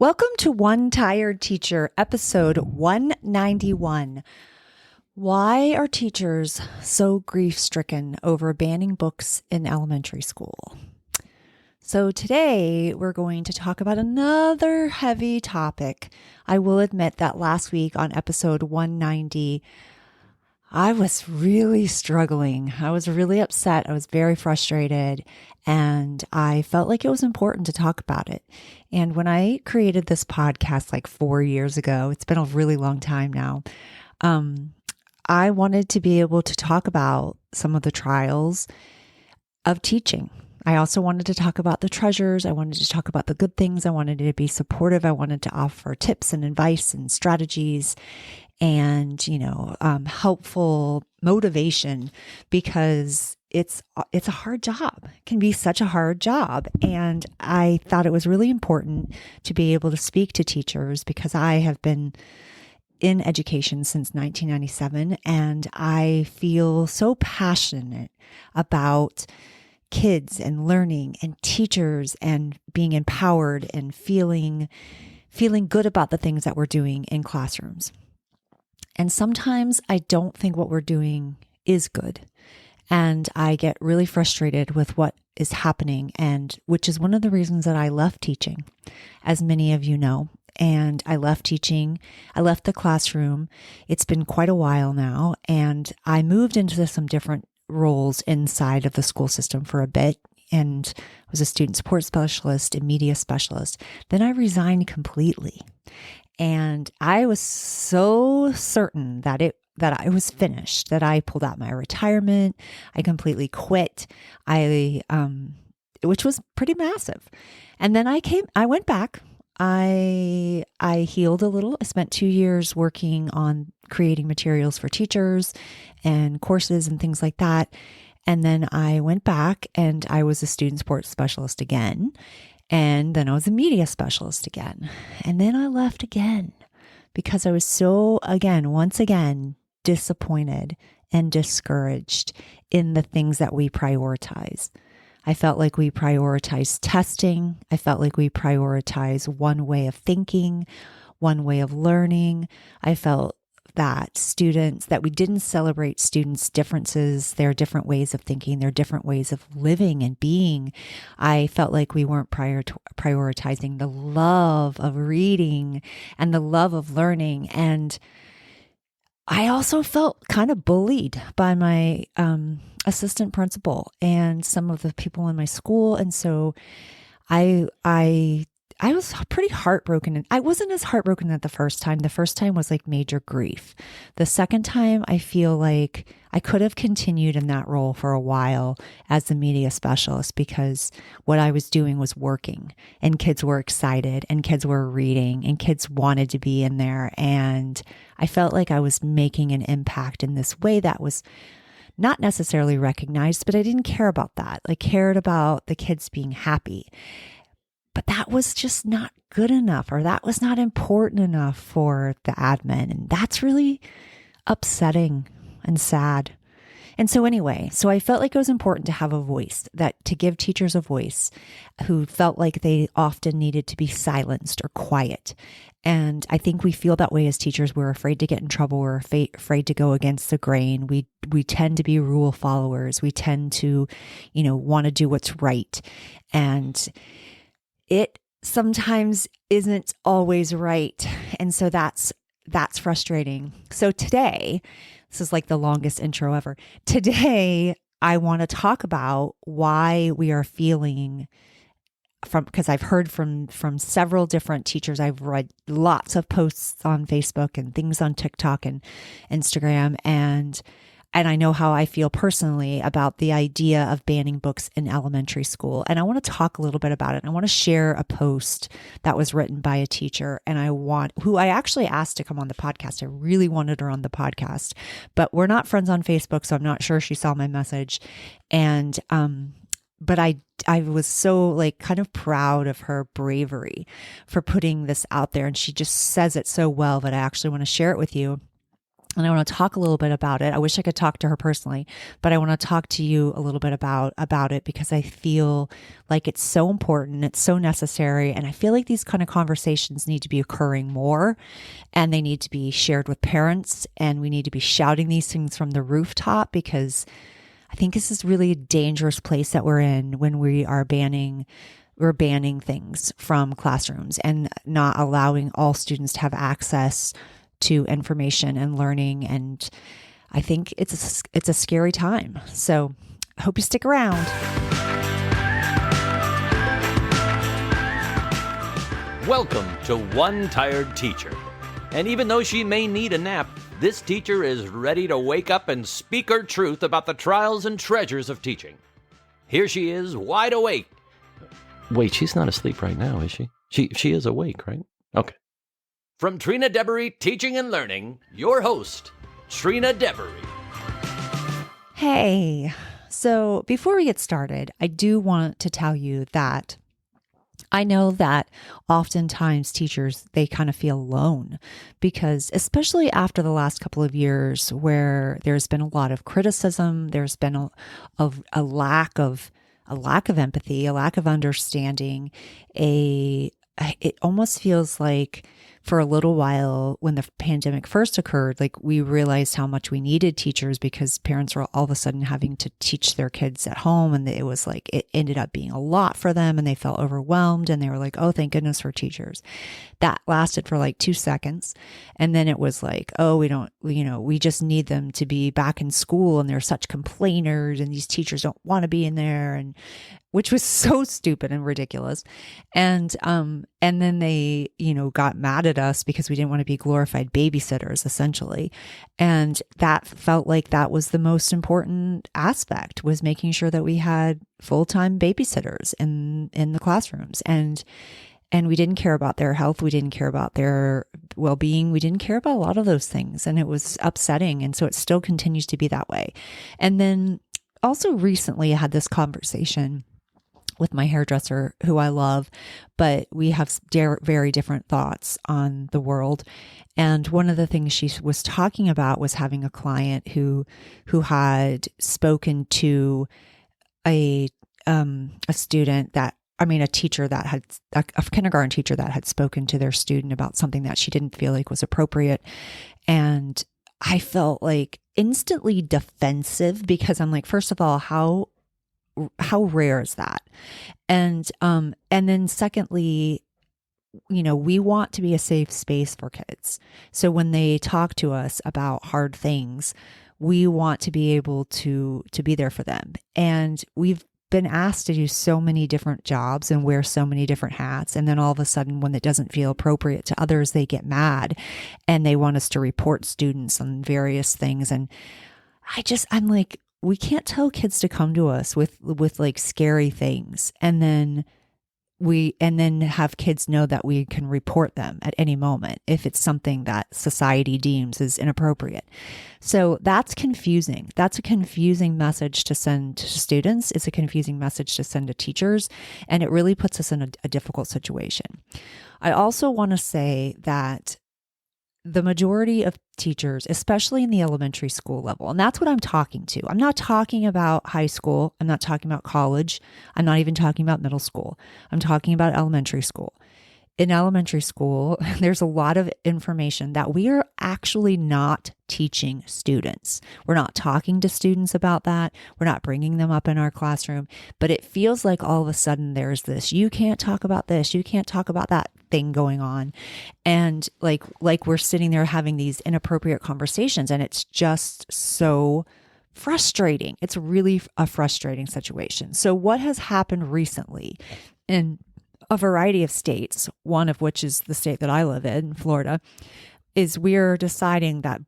Welcome to One Tired Teacher, episode 191. Why are teachers so grief-stricken over banning books in elementary school? So today we're going to talk about another heavy topic. I will admit that last week on episode 190, I was really struggling. I was really upset. I was very frustrated, and I felt like it was important to talk about it. And when I created this podcast like 4 years ago, it's been a really long time now, I wanted to be able to talk about some of the trials of teaching. I also wanted to talk about the treasures. I wanted to talk about the good things. I wanted to be supportive. I wanted to offer tips and advice and strategies and, helpful motivation, because it's a hard job. It can be such a hard job. And I thought it was really important to be able to speak to teachers, because I have been in education since 1997, and I feel so passionate about kids and learning and teachers and being empowered and feeling good about the things that we're doing in classrooms. And sometimes I don't think what we're doing is good. And I get really frustrated with what is happening, and which is one of the reasons that I left teaching, as many of you know. And I left teaching. I left the classroom. It's been quite a while now. And I moved into some different roles inside of the school system for a bit, and was a student support specialist and media specialist. Then I resigned completely. And I was so certain that I was finished, that I pulled out my retirement. I completely quit. Which was pretty massive. And then I went back. I healed a little. I spent 2 years working on creating materials for teachers and courses and things like that. And then I went back and I was a student support specialist again. And then I was a media specialist again. And then I left again because I was once again, disappointed and discouraged in the things that we prioritize. I felt like we prioritized testing. I felt like we prioritized one way of thinking, one way of learning. I felt that we didn't celebrate students' differences, their different ways of thinking, their different ways of living and being. I felt like we weren't prioritizing the love of reading and the love of learning. And I also felt kind of bullied by my assistant principal and some of the people in my school. And so I was pretty heartbroken. And I wasn't as heartbroken at the first time. The first time was like major grief. The second time, I feel like I could have continued in that role for a while as the media specialist, because what I was doing was working, and kids were excited, and kids were reading, and kids wanted to be in there. And I felt like I was making an impact in this way that was not necessarily recognized, but I didn't care about that. I cared about the kids being happy. But that was just not good enough, or that was not important enough for the admin. And that's really upsetting and sad. And so anyway, I felt like it was important to have a voice, to give teachers a voice who felt like they often needed to be silenced or quiet. And I think we feel that way as teachers. We're afraid to get in trouble. We're afraid to go against the grain. We tend to be rule followers. We tend to, want to do what's right. And it sometimes isn't always right. And so that's frustrating. So today, this is like the longest intro ever. Today, I want to talk about why we are feeling because I've heard from several different teachers. I've read lots of posts on Facebook and things on TikTok and Instagram, and I know how I feel personally about the idea of banning books in elementary school. And I want to talk a little bit about it. I want to share a post that was written by a teacher, and who I actually asked to come on the podcast. I really wanted her on the podcast, but we're not friends on Facebook, so I'm not sure she saw my message. And but I was so kind of proud of her bravery for putting this out there, and she just says it so well that I actually want to share it with you. And I want to talk a little bit about it. I wish I could talk to her personally, but I want to talk to you a little bit about it because I feel like it's so important. It's so necessary. And I feel like these kind of conversations need to be occurring more, and they need to be shared with parents, and we need to be shouting these things from the rooftop, because I think this is really a dangerous place that we're in when we're banning things from classrooms and not allowing all students to have access to information and learning. And I think it's a scary time. So I hope you stick around. Welcome to One Tired Teacher. And even though she may need a nap, this teacher is ready to wake up and speak her truth about the trials and treasures of teaching. Here she is, wide awake. Wait, she's not asleep right now, is she? She is awake, right? Okay. From Trina Debery Teaching and Learning, your host, Trina Debery. Hey, so before we get started, I do want to tell you that I know that oftentimes teachers, they kind of feel alone, because especially after the last couple of years where there's been a lot of criticism, there's been a lack of empathy, a lack of understanding, it almost feels like for a little while when the pandemic first occurred, like we realized how much we needed teachers because parents were all of a sudden having to teach their kids at home. And it was like, it ended up being a lot for them and they felt overwhelmed and they were like, oh, thank goodness for teachers. That lasted for like 2 seconds. And then it was like, oh, we just need them to be back in school and they're such complainers and these teachers don't want to be in there, and which was so stupid and ridiculous. And then they, got mad at us because we didn't want to be glorified babysitters, essentially. And that felt like that was the most important aspect, was making sure that we had full-time babysitters in the classrooms. And we didn't care about their health. We didn't care about their well-being. We didn't care about a lot of those things. And it was upsetting. And so it still continues to be that way. And then also recently I had this conversation with my hairdresser, who I love, but we have very different thoughts on the world. And one of the things she was talking about was having a client who had spoken to a kindergarten teacher that had spoken to their student about something that she didn't feel like was appropriate. And I felt like instantly defensive, because I'm like, first of all, how rare is that? And then secondly, we want to be a safe space for kids. So when they talk to us about hard things, we want to be able to be there for them. And we've been asked to do so many different jobs and wear so many different hats. And then all of a sudden, when it doesn't feel appropriate to others, they get mad and they want us to report students on various things. And I'm like, we can't tell kids to come to us with like scary things and then have kids know that we can report them at any moment if it's something that society deems is inappropriate. So that's confusing. That's a confusing message to send to students. It's a confusing message to send to teachers, and it really puts us in a difficult situation. I also want to say that the majority of teachers, especially in the elementary school level, and that's what I'm talking to. I'm not talking about high school. I'm not talking about college. I'm not even talking about middle school. I'm talking about elementary school. In elementary school, there's a lot of information that we are actually not teaching students. We're not talking to students about that. We're not bringing them up in our classroom, but it feels like all of a sudden there's this, you can't talk about this, you can't talk about that thing going on. And like we're sitting there having these inappropriate conversations, and it's just so frustrating. It's really a frustrating situation. So what has happened recently in a variety of states, one of which is the state that I live in, Florida, is we're deciding that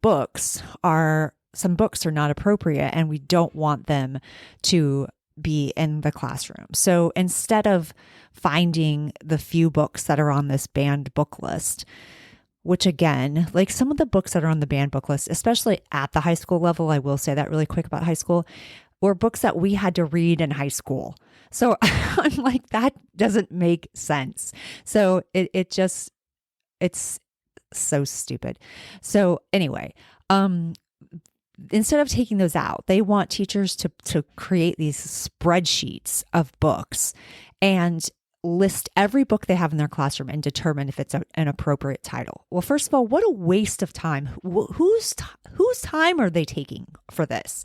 some books are not appropriate and we don't want them to be in the classroom. So instead of finding the few books that are on this banned book list, which again, like some of the books that are on the banned book list, especially at the high school level, I will say that really quick about high school, were books that we had to read in high school. So I'm like, that doesn't make sense. So it's so stupid. So anyway, Um, instead of taking those out, they want teachers to create these spreadsheets of books and list every book they have in their classroom and determine if it's an appropriate title. Well, first of all, what a waste of time. Whose time are they taking for this?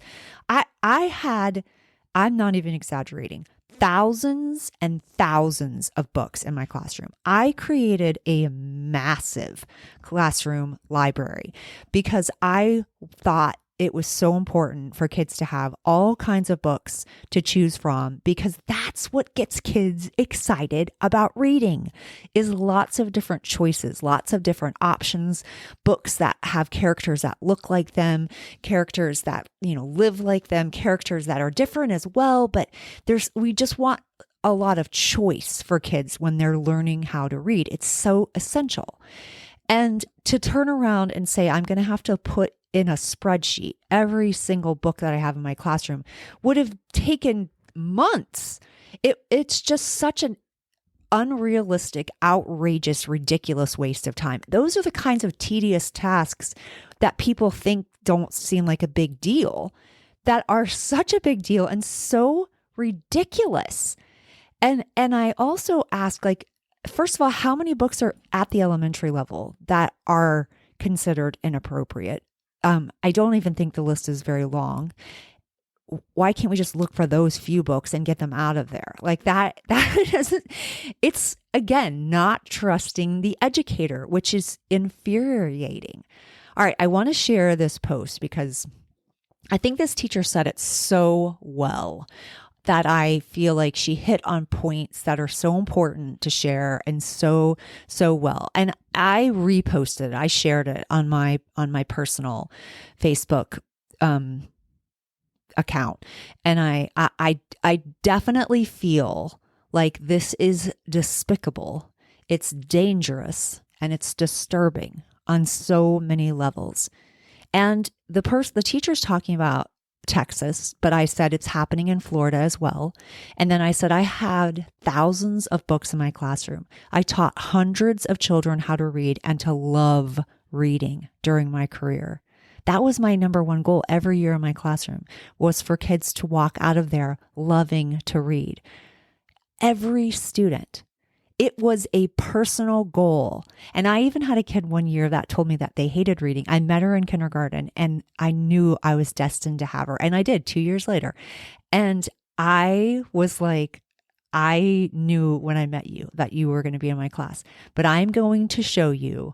I'm not even exaggerating, thousands and thousands of books in my classroom. I created a massive classroom library because I thought it was so important for kids to have all kinds of books to choose from, because that's what gets kids excited about reading, is lots of different choices, lots of different options, books that have characters that look like them, characters that, live like them, characters that are different as well. But we just want a lot of choice for kids when they're learning how to read. It's so essential. And to turn around and say, I'm going to have to put in a spreadsheet every single book that I have in my classroom would have taken months. It's just such an unrealistic, outrageous, ridiculous waste of time. Those are the kinds of tedious tasks that people think don't seem like a big deal, that are such a big deal and so ridiculous. And I also ask, first of all, how many books are at the elementary level that are considered inappropriate? I don't even think the list is very long. Why can't we just look for those few books and get them out of there? That doesn't, it's again, not trusting the educator, which is infuriating. All right. I want to share this post because I think this teacher said it so well that I feel like she hit on points that are so important to share and so well. And I reposted it. I shared it on my personal Facebook account. And I definitely feel like this is despicable. It's dangerous and it's disturbing on so many levels. And the teacher's talking about Texas, but I said it's happening in Florida as well. And then I said I had thousands of books in my classroom. I taught hundreds of children how to read and to love reading during my career. That was my number one goal every year in my classroom, was for kids to walk out of there loving to read. Every student. It was a personal goal. And I even had a kid one year that told me that they hated reading. I met her in kindergarten and I knew I was destined to have her. And I did 2 years later. And I was like, I knew when I met you that you were going to be in my class, but I'm going to show you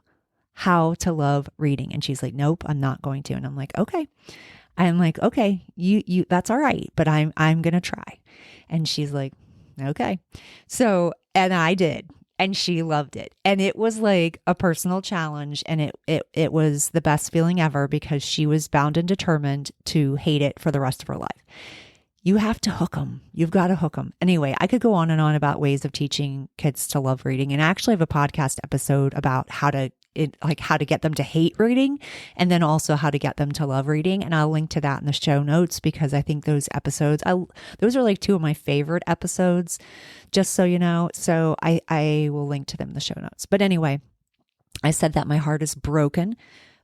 how to love reading. And she's like, nope, I'm not going to. And I'm like, okay. You that's all right, but I'm going to try. And she's like, okay. So, and I did, and she loved it. And it was like a personal challenge. And it was the best feeling ever, because she was bound and determined to hate it for the rest of her life. You have to hook them. You've got to hook them. Anyway, I could go on and on about ways of teaching kids to love reading. And I actually have a podcast episode about how to get them to hate reading, and then also how to get them to love reading. And I'll link to that in the show notes, because I think those episodes, those are like two of my favorite episodes, just so you know. So I will link to them in the show notes. But anyway, I said that my heart is broken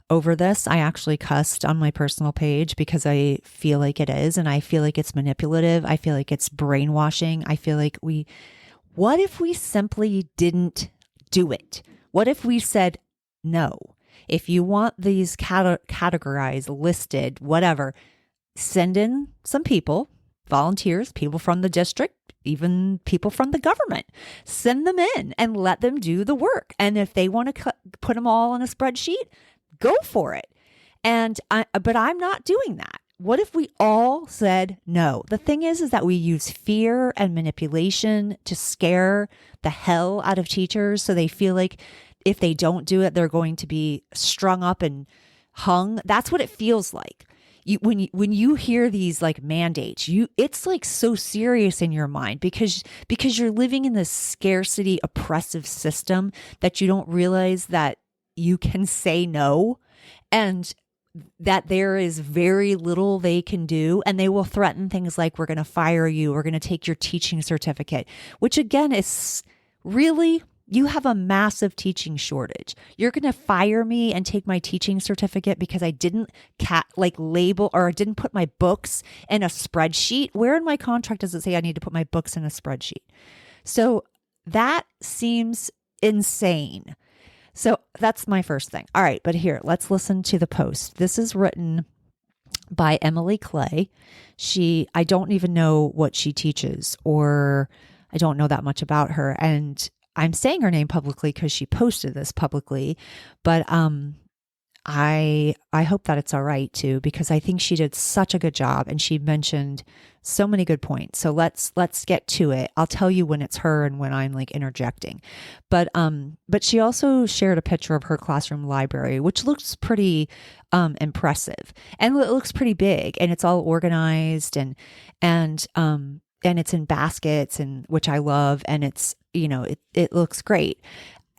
over this. I actually cussed on my personal page because I feel like it is. And I feel like it's manipulative. I feel like it's brainwashing. I feel like what if we simply didn't do it? What if we said, no, if you want these categorized, listed, whatever, send in some people, volunteers, people from the district, even people from the government. Send them in and let them do the work. And if they want to put them all on a spreadsheet, go for it. But I'm not doing that. What if we all said no? The thing is that we use fear and manipulation to scare the hell out of teachers, so they feel like if they don't do it, they're going to be strung up and hung. That's what it feels like. When you hear these like mandates, it's like so serious in your mind because you're living in this scarcity oppressive system that you don't realize that you can say no, and that there is very little they can do. And they will threaten things like, we're going to fire you, we're going to take your teaching certificate, which again is really, You have a massive teaching shortage. You're going to fire me and take my teaching certificate because I didn't label or I didn't put my books in a spreadsheet. Where in my contract does it say I need to put my books in a spreadsheet? So that seems insane. So that's my first thing. All right, but here, let's listen to the post. This is written by Emily Clay. I don't even know what she teaches, or I don't know that much about her. And I'm saying her name publicly because she posted this publicly, but I hope that it's all right too, because I think she did such a good job and she mentioned so many good points. So let's get to it. I'll tell you when it's her and when I'm like interjecting. But she also shared a picture of her classroom library, which looks pretty impressive, and it looks pretty big, and it's all organized and it's in baskets, and which I love, and it's, it looks great.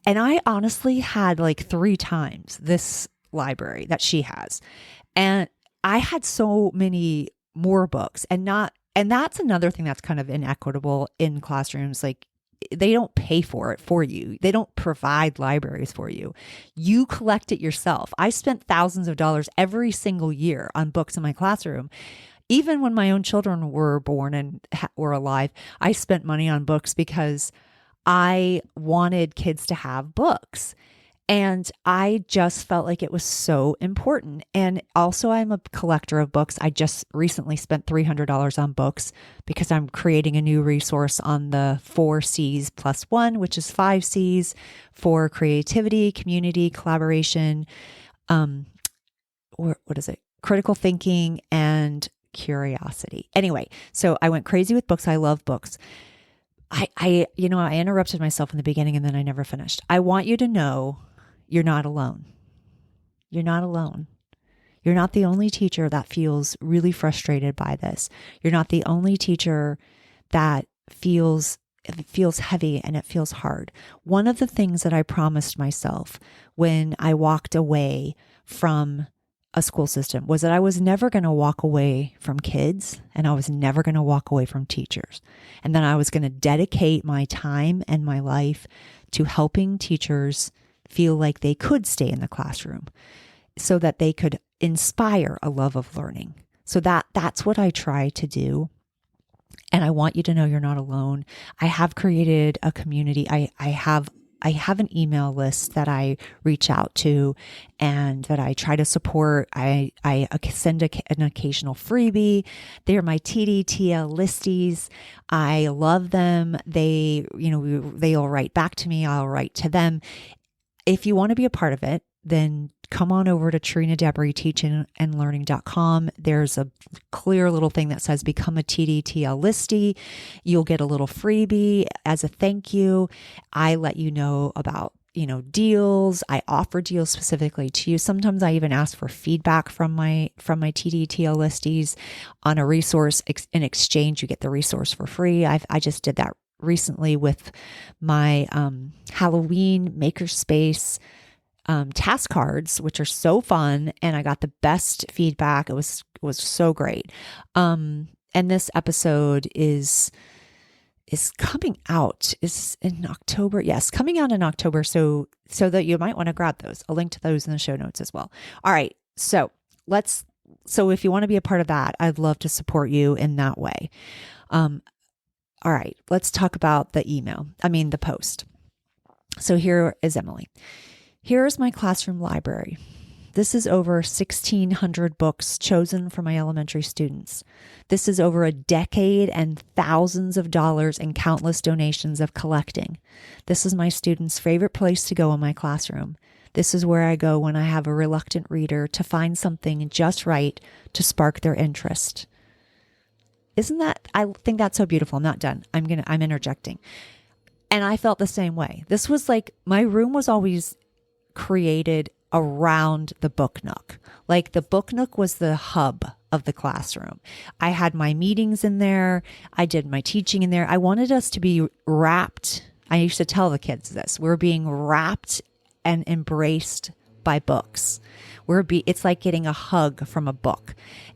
And I honestly had like 3 times this library that she has. And I had so many more books, and that's another thing that's kind of inequitable in classrooms. Like, they don't pay for it for you. They don't provide libraries for you. You collect it yourself. I spent thousands of dollars every single year on books in my classroom. Even when my own children were born and were alive, I spent money on books because I wanted kids to have books. And I just felt like it was so important. And also, I'm a collector of books. I just recently spent $300 on books because I'm creating a new resource on the 4 C's plus 1, which is 5 C's for creativity, community, collaboration, or what is it? Critical thinking and curiosity. Anyway, so I went crazy with books. I love books. I interrupted myself in the beginning and then I never finished. I want you to know you're not alone. You're not alone. You're not the only teacher that feels really frustrated by this. You're not the only teacher that it feels heavy and it feels hard. One of the things that I promised myself when I walked away from a school system was that I was never going to walk away from kids, and I was never going to walk away from teachers. And then I was going to dedicate my time and my life to helping teachers feel like they could stay in the classroom so that they could inspire a love of learning. So that's what I try to do. And I want you to know you're not alone. I have created a community. I have an email list that I reach out to and that I try to support. I send an occasional freebie. They're my TDTL Listies. I love them. They'll write back to me. I'll write to them. If you want to be a part of it, then come on over to TrinaDebris.teachingandlearning.com. There's a clear little thing that says become a TDTL Listy. You'll get a little freebie as a thank you. I let you know about, deals. I offer deals specifically to you. Sometimes I even ask for feedback from my TDTL Listies on a resource. In exchange, you get the resource for free. I just did that recently with my Halloween makerspace task cards, which are so fun, and I got the best feedback. It was so great. And this episode is coming out is in October. Yes, coming out in October. So that you might want to grab those. I'll link to those in the show notes as well. All right. So if you want to be a part of that, I'd love to support you in that way. All right, let's talk about the post. So here is Emily. Here's my classroom library. This is over 1,600 books chosen for my elementary students. This is over a decade and thousands of dollars and countless donations of collecting. This is my students' favorite place to go in my classroom. This is where I go when I have a reluctant reader to find something just right to spark their interest. I think that's so beautiful. I'm not done. I'm interjecting. And I felt the same way. This was like, my room was always created around the book nook. Like, the book nook was the hub of the classroom. I had my meetings in there. I did my teaching in there. I wanted us to be wrapped. I used to tell the kids this. We're being wrapped and embraced by books. It's like getting a hug from a book.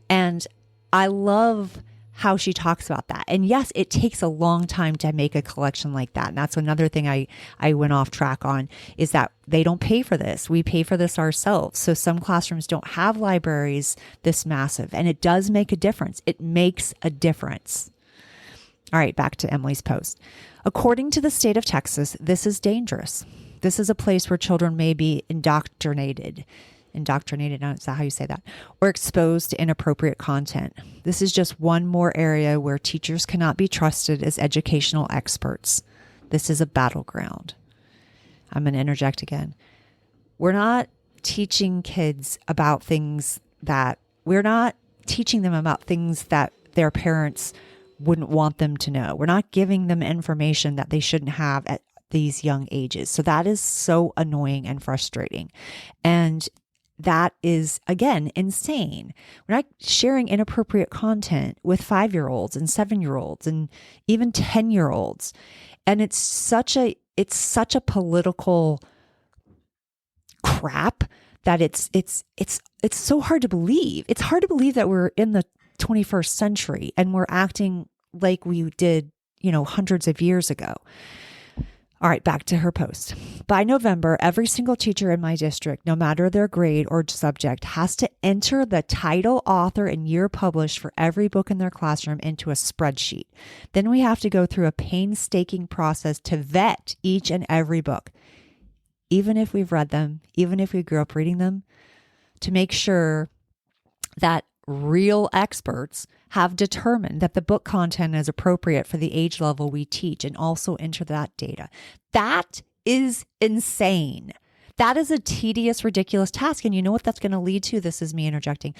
And I love how she talks about that. And yes, it takes a long time to make a collection like that. And that's another thing I went off track on, is that they don't pay for this. We pay for this ourselves. So some classrooms don't have libraries this massive, and it does make a difference. It makes a difference. All right, back to Emily's post. According to the state of Texas, this is dangerous. This is a place where children may be indoctrinated, is that how you say that? Or exposed to inappropriate content. This is just one more area where teachers cannot be trusted as educational experts. This is a battleground. I'm going to interject again. We're not teaching kids about things that, we're not teaching them about things that their parents wouldn't want them to know. We're not giving them information that they shouldn't have at these young ages. So that is so annoying and frustrating. And that is, again, insane. We're not sharing inappropriate content with 5-year-olds and 7-year-olds and even 10-year-olds. And it's such a political crap that it's so hard to believe. It's hard to believe that we're in the 21st century and we're acting like we did, hundreds of years ago. All right, back to her post. By November, every single teacher in my district, no matter their grade or subject, has to enter the title, author, and year published for every book in their classroom into a spreadsheet. Then we have to go through a painstaking process to vet each and every book, even if we've read them, even if we grew up reading them, to make sure that real experts have determined that the book content is appropriate for the age level we teach, and also enter that data. That is insane. That is a tedious, ridiculous task. And you know what that's going to lead to? This is me interjecting.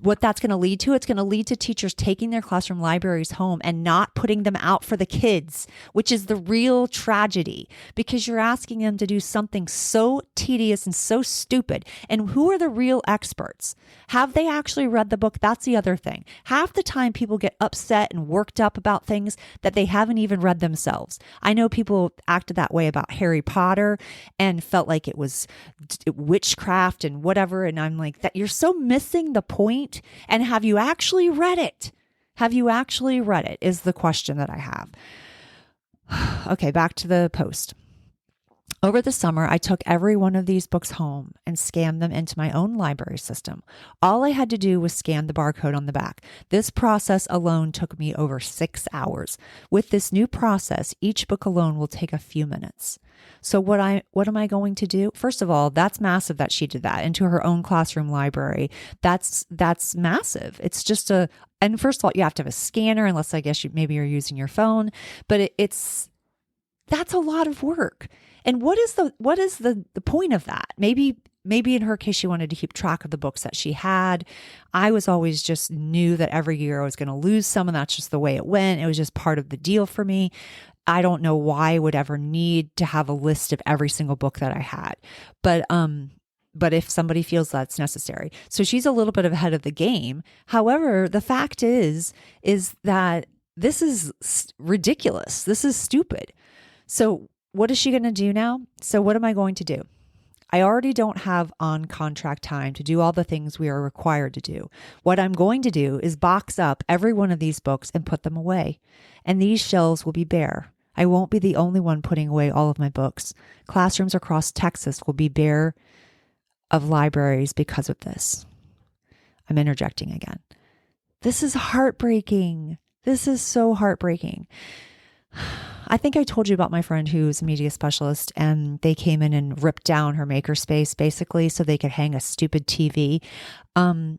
What that's going to lead to? It's going to lead to teachers taking their classroom libraries home and not putting them out for the kids, which is the real tragedy, because you're asking them to do something so tedious and so stupid. And who are the real experts? Have they actually read the book? That's the other thing. Half the time people get upset and worked up about things that they haven't even read themselves. I know people acted that way about Harry Potter and felt like it was witchcraft and whatever. And I'm like, that you're so missing the point. And have you actually read it? Have you actually read it is the question that I have. Okay, back to the post. Over the summer, I took every one of these books home and scanned them into my own library system. All I had to do was scan the barcode on the back. This process alone took me over 6 hours. With this new process, each book alone will take a few minutes. So what am I going to do? First of all, that's massive that she did that into her own classroom library. That's massive. It's just and first of all, you have to have a scanner, unless I guess maybe you're using your phone, but that's a lot of work. And what is the point of that? Maybe in her case, she wanted to keep track of the books that she had. I was always just knew that every year I was going to lose some, and that's just the way it went. It was just part of the deal for me. I don't know why I would ever need to have a list of every single book that I had. But if somebody feels that's necessary. So she's a little bit ahead of the game. However, the fact is that this is ridiculous. This is stupid. So what is she going to do now? So what am I going to do? I already don't have on contract time to do all the things we are required to do. What I'm going to do is box up every one of these books and put them away. And these shelves will be bare. I won't be the only one putting away all of my books. Classrooms across Texas will be bare of libraries because of this. I'm interjecting again. This is heartbreaking. This is so heartbreaking. I think I told you about my friend who's a media specialist, and they came in and ripped down her makerspace basically so they could hang a stupid TV. And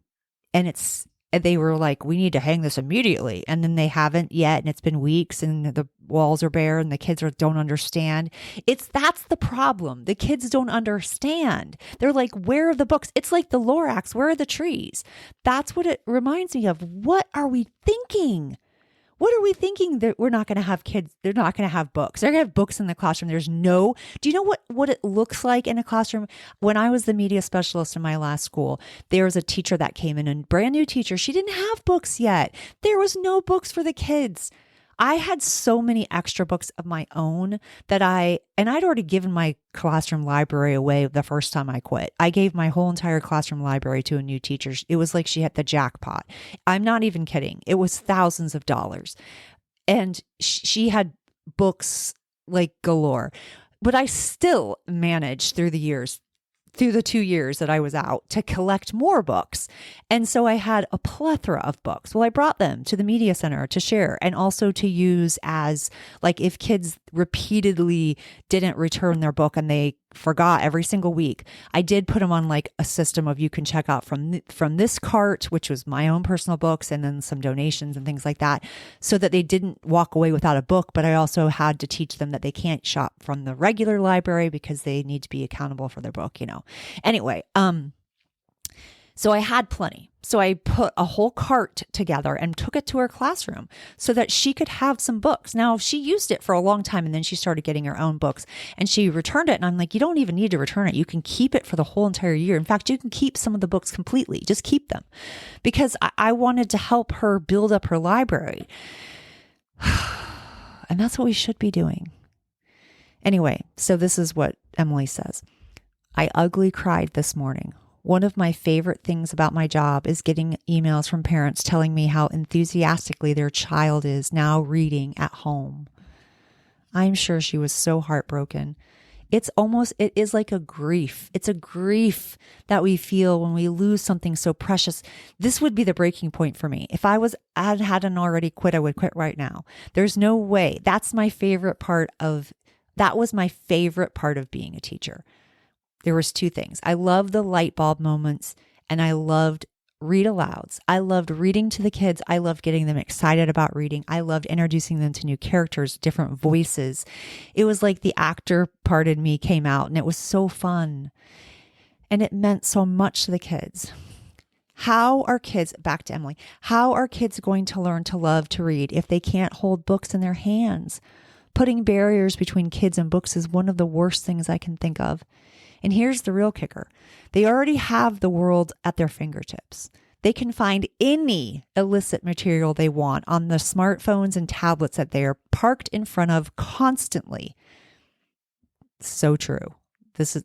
they were like, we need to hang this immediately. And then they haven't yet. And it's been weeks and the walls are bare and the kids don't understand. That's the problem. The kids don't understand. They're like, where are the books? It's like the Lorax. Where are the trees? That's what it reminds me of. What are we thinking? What are we thinking that we're not going to have kids? They're not going to have books. They're going to have books in the classroom. Do you know what it looks like in a classroom? When I was the media specialist in my last school, there was a teacher that came in, a brand new teacher. She didn't have books yet. There was no books for the kids. I had so many extra books of my own and I'd already given my classroom library away the first time I quit. I gave my whole entire classroom library to a new teacher. It was like she hit the jackpot. I'm not even kidding. It was thousands of dollars. And she had books like galore. But I still managed through the 2 years that I was out, to collect more books. And so I had a plethora of books. Well, I brought them to the media center to share, and also to use as, like, if kids repeatedly didn't return their book and they forgot every single week, I did put them on like a system of, you can check out from this cart, which was my own personal books, and then some donations and things like that, so that they didn't walk away without a book. But I also had to teach them that they can't shop from the regular library because they need to be accountable for their book, Anyway, so I had plenty. So I put a whole cart together and took it to her classroom so that she could have some books. Now, she used it for a long time, and then she started getting her own books, and she returned it. And I'm like, you don't even need to return it. You can keep it for the whole entire year. In fact, you can keep some of the books completely. Just keep them, because I wanted to help her build up her library. And that's what we should be doing. Anyway, so this is what Emily says. I ugly cried this morning. One of my favorite things about my job is getting emails from parents telling me how enthusiastically their child is now reading at home. I'm sure she was so heartbroken. It is like a grief. It's a grief that we feel when we lose something so precious. This would be the breaking point for me. If I hadn't already quit, I would quit right now. There's no way. That was my favorite part of being a teacher. There was two things. I loved the light bulb moments, and I loved read alouds. I loved reading to the kids. I loved getting them excited about reading. I loved introducing them to new characters, different voices. It was like the actor part in me came out, and it was so fun. And it meant so much to the kids. Back to Emily, how are kids going to learn to love to read if they can't hold books in their hands? Putting barriers between kids and books is one of the worst things I can think of. And here's the real kicker. They already have the world at their fingertips. They can find any illicit material they want on the smartphones and tablets that they are parked in front of constantly. So true.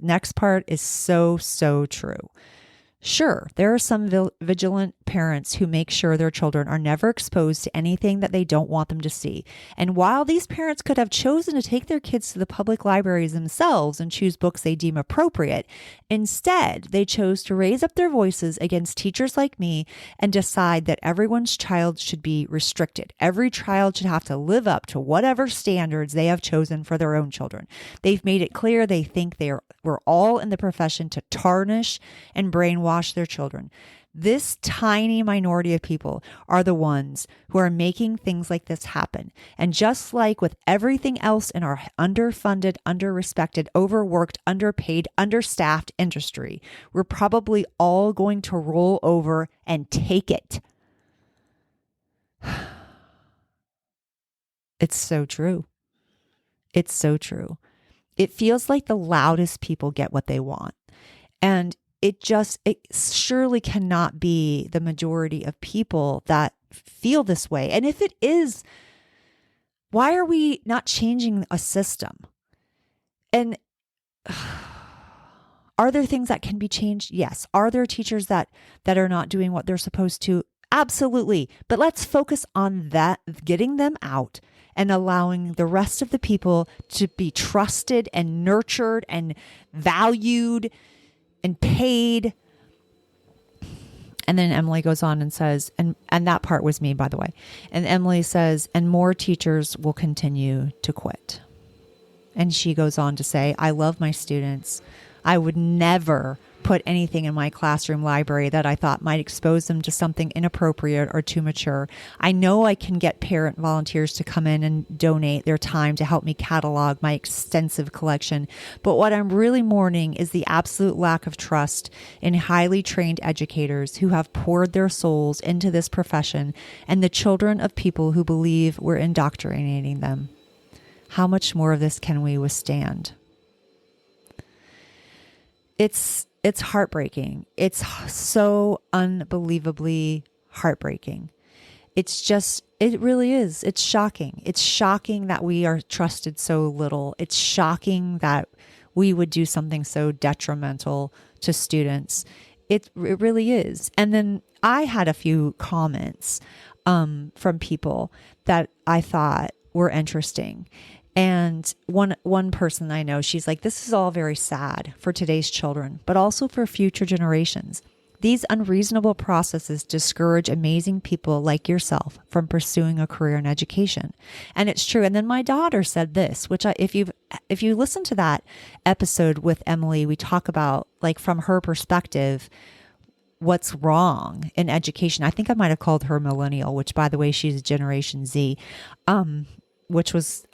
Next part is so, so true. Sure, there are some vigilant parents who make sure their children are never exposed to anything that they don't want them to see. And while these parents could have chosen to take their kids to the public libraries themselves and choose books they deem appropriate, instead, they chose to raise up their voices against teachers like me and decide that everyone's child should be restricted. Every child should have to live up to whatever standards they have chosen for their own children. They've made it clear they think we're all in the profession to tarnish and brainwash their children. This tiny minority of people are the ones who are making things like this happen. And just like with everything else in our underfunded, underrespected, overworked, underpaid, understaffed industry, we're probably all going to roll over and take it. It's so true. It's so true. It feels like the loudest people get what they want. And it surely cannot be the majority of people that feel this way. And if it is, why are we not changing a system? And are there things that can be changed? Yes. Are there teachers that are not doing what they're supposed to? Absolutely. But let's focus on that, getting them out and allowing the rest of the people to be trusted and nurtured and valued and paid. And then Emily goes on and says, and that part was me, by the way. And Emily says, and more teachers will continue to quit. And she goes on to say, I love my students. I would never put anything in my classroom library that I thought might expose them to something inappropriate or too mature. I know I can get parent volunteers to come in and donate their time to help me catalog my extensive collection. But what I'm really mourning is the absolute lack of trust in highly trained educators who have poured their souls into this profession and the children of people who believe we're indoctrinating them. How much more of this can we withstand? It's heartbreaking. It's so unbelievably heartbreaking. It's just, It really is. It's shocking. It's shocking that we are trusted so little. It's shocking that we would do something so detrimental to students. It really is. And then I had a few comments from people that I thought were interesting. And one person I know, she's like, this is all very sad for today's children, but also for future generations. These unreasonable processes discourage amazing people like yourself from pursuing a career in education. And it's true. And then my daughter said this, which if you listen to that episode with Emily, we talk about, like, from her perspective, what's wrong in education. I think I might have called her millennial, which, by the way, she's Generation Z, which was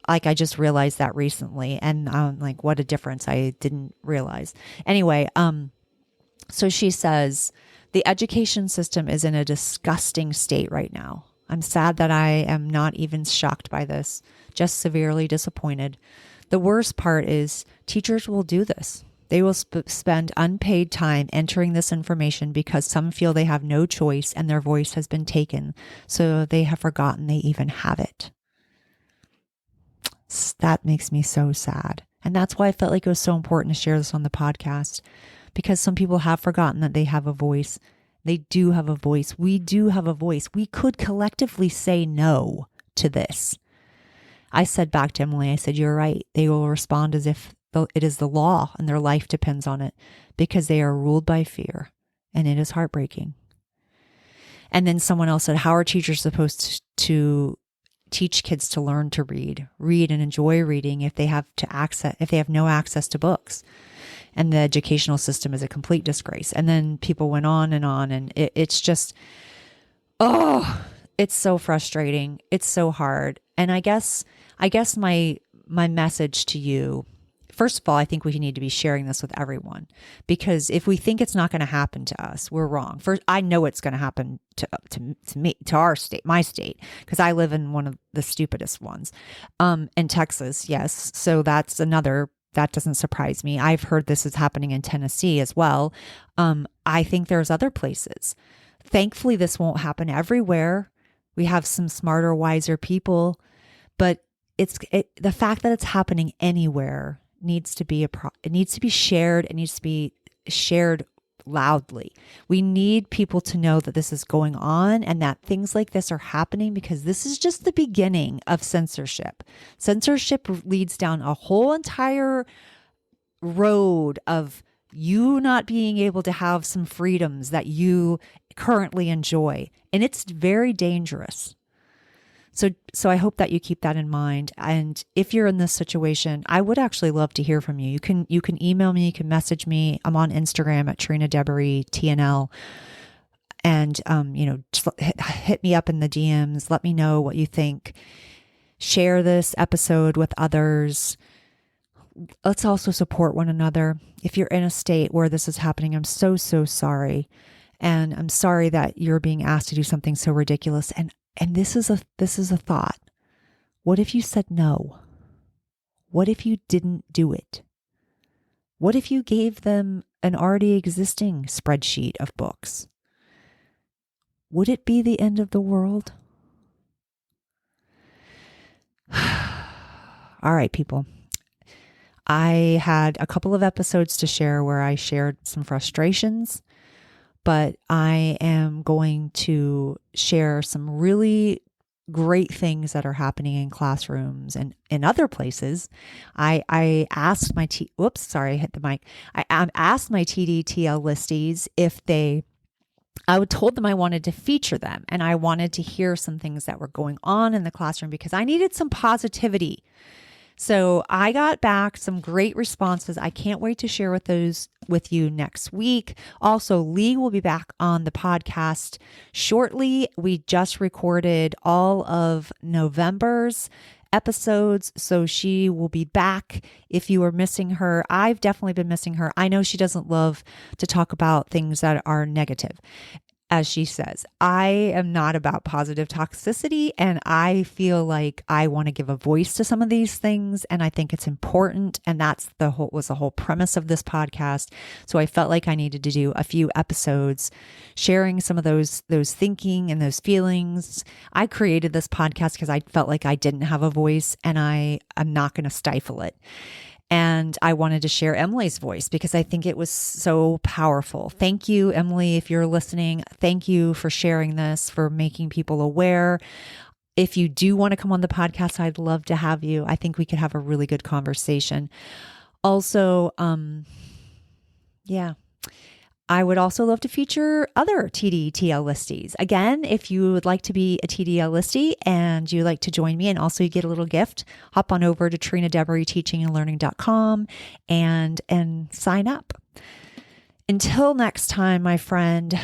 like, I just realized that recently. And like, what a difference. I didn't realize. Anyway, so she says, the education system is in a disgusting state right now. I'm sad that I am not even shocked by this, just severely disappointed. The worst part is teachers will do this. They will spend unpaid time entering this information because some feel they have no choice and their voice has been taken, so they have forgotten they even have it. That makes me so sad. And that's why I felt like it was so important to share this on the podcast. Because some people have forgotten that they have a voice. They do have a voice. We do have a voice. We could collectively say no to this. I said back to Emily, I said, you're right. They will respond as if it is the law and their life depends on it, because they are ruled by fear, and it is heartbreaking. And then someone else said, how are teachers supposed to teach kids to learn to read and enjoy reading if they have no access to books? And the educational system is a complete disgrace. And then people went on, and it's just, it's so frustrating. It's so hard. And I guess my message to you, first of all, I think we need to be sharing this with everyone, because if we think it's not going to happen to us, we're wrong. First, I know it's going to happen to me, to our state, my state, because I live in one of the stupidest ones, in Texas. Yes. So that's another. That doesn't surprise me. I've heard this is happening in Tennessee as well. I think there's other places. Thankfully, this won't happen everywhere. We have some smarter, wiser people, but the fact that it's happening anywhere needs to be it needs to be shared. It needs to be shared loudly. We need people to know that this is going on and that things like this are happening, because this is just the beginning of censorship. Censorship leads down a whole entire road of you not being able to have some freedoms that you currently enjoy. And it's very dangerous. So I hope that you keep that in mind. And if you're in this situation, I would actually love to hear from you. You can email me, you can message me. I'm on Instagram at Trina Debery TNL. And just hit me up in the DMs. Let me know what you think. Share this episode with others. Let's also support one another. If you're in a state where this is happening, I'm so sorry. And I'm sorry that you're being asked to do something so ridiculous. And this is a thought. What if you said no? What if you didn't do it? What if you gave them an already existing spreadsheet of books? Would it be the end of the world? All right, people. I had a couple of episodes to share where I shared some frustrations, but I am going to share some really great things that are happening in classrooms and in other places. I asked my I hit the mic. I asked my TDTL Listies if I told them I wanted to feature them, and I wanted to hear some things that were going on in the classroom because I needed some positivity. So I got back some great responses. I can't wait to share those with you next week. Also, Lee will be back on the podcast shortly. We just recorded all of November's episodes, so she will be back. If you are missing her, I've definitely been missing her. I know she doesn't love to talk about things that are negative. as she says, I am not about positive toxicity, and I feel like I want to give a voice to some of these things, and I think it's important, and that's the whole premise of this podcast. So I felt like I needed to do a few episodes sharing some of those thinking and those feelings. I created this podcast because I felt like I didn't have a voice, and I'm not going to stifle it. And I wanted to share Emily's voice because I think it was so powerful. Thank you, Emily, if you're listening. Thank you for sharing this, for making people aware. If you do want to come on the podcast, I'd love to have you. I think we could have a really good conversation. Also, I would also love to feature other TDTL listies. Again, if you would like to be a TDL listy and you like to join me and also you get a little gift, hop on over to TrinaDeveryTeachingandLearning.com and sign up. Until next time, my friend,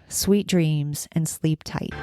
sweet dreams and sleep tight.